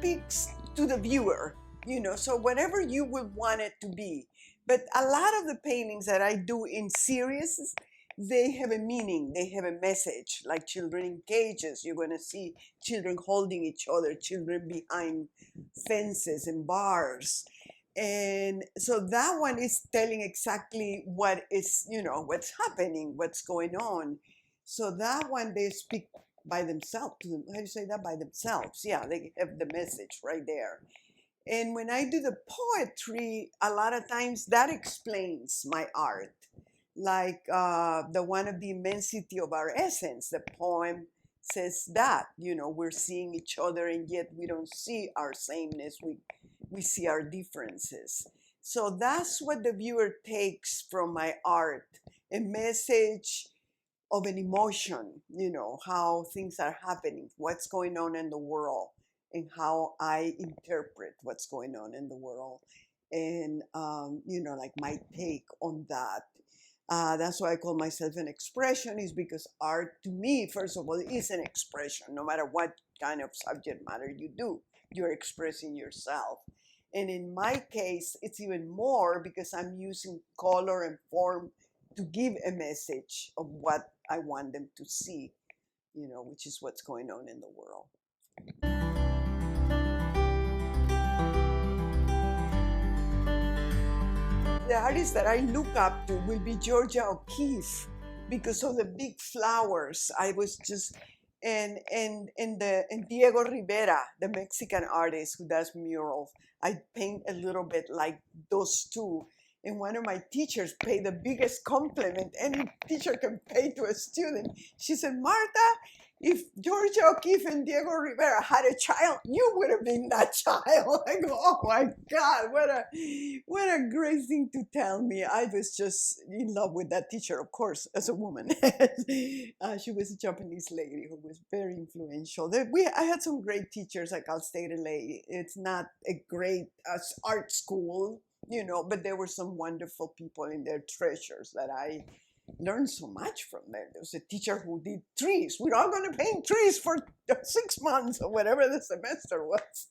speaks to the viewer, so whatever you would want it to be. But a lot of the paintings that I do in series, they have a meaning, they have a message, like children in cages. You're going to see children holding each other, children behind fences and bars. And so that one is telling exactly what is, what's happening, what's going on. So that one, they speak by themselves. How do you say that? By themselves. Yeah, they have the message right there. And when I do the poetry, a lot of times that explains my art. Like the one of the immensity of our essence, the poem says that, we're seeing each other and yet we don't see our sameness. We see our differences. So that's what the viewer takes from my art, a message of an emotion, how things are happening, what's going on in the world, and how I interpret what's going on in the world. And, like my take on that. That's why I call myself an expressionist, because art to me, first of all, is an expression. No matter what kind of subject matter you do, you're expressing yourself. And in my case, it's even more because I'm using color and form to give a message of what I want them to see, which is what's going on in the world. The artist that I look up to will be Georgia O'Keeffe because of the big flowers. I was just and Diego Rivera, the Mexican artist who does murals. I paint a little bit like those two. And one of my teachers paid the biggest compliment any teacher can pay to a student. She said, Martha, if Georgia O'Keeffe and Diego Rivera had a child, you would have been that child. I go, oh my God, what a great thing to tell me. I was just in love with that teacher, of course, as a woman. She was a Japanese lady who was very influential. I had some great teachers at Cal State LA. It's not a great art school, but there were some wonderful people in there, treasures that I learned so much from them. There was a teacher who did trees. We're all going to paint trees for 6 months or whatever the semester was.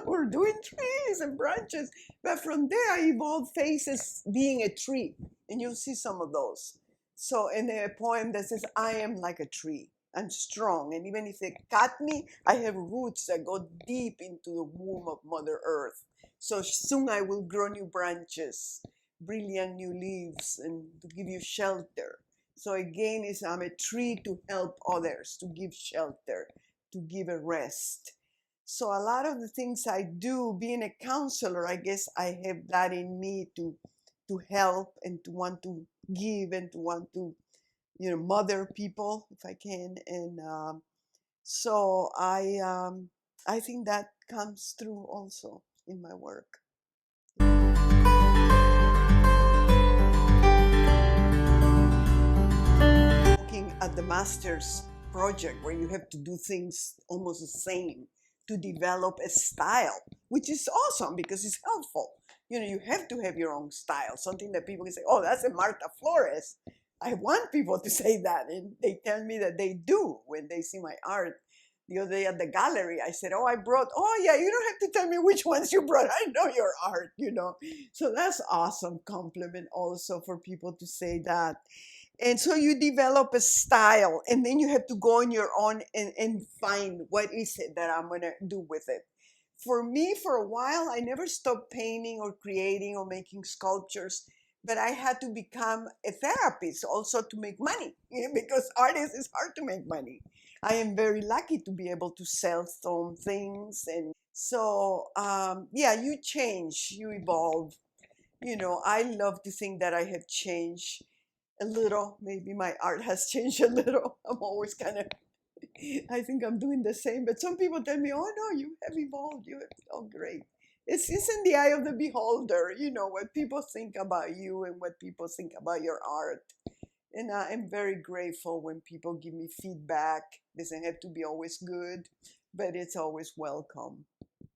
We're doing trees and branches. But from there, I evolved faces being a tree. And you'll see some of those. So in a poem that says, I am like a tree. I'm strong. And even if they cut me, I have roots that go deep into the womb of Mother Earth. So soon I will grow new branches, brilliant new leaves, and to give you shelter. So again, I'm a tree to help others, to give shelter, to give a rest. So a lot of the things I do, being a counselor, I guess I have that in me to help and to want to give and to want to, mother people if I can. And so I think that comes through also in my work. Looking at the master's project where you have to do things almost the same to develop a style, which is awesome because it's helpful. You have to have your own style, something that people can say, oh, that's a Marth Flores. I want people to say that, and they tell me that they do when they see my art. The other day at the gallery, I said, oh, yeah, you don't have to tell me which ones you brought. I know your art, So that's awesome compliment also for people to say that. And so you develop a style, and then you have to go on your own and find what is it that I'm going to do with it. For me, for a while, I never stopped painting or creating or making sculptures, but I had to become a therapist also to make money, because artists is hard to make money. I am very lucky to be able to sell some things. And so, you change, you evolve. I love to think that I have changed a little. Maybe my art has changed a little. I'm always I think I'm doing the same. But some people tell me, oh no, you have evolved. Oh, great. It's in the eye of the beholder, what people think about you and what people think about your art. And I'm very grateful when people give me feedback. It doesn't have to be always good, but it's always welcome.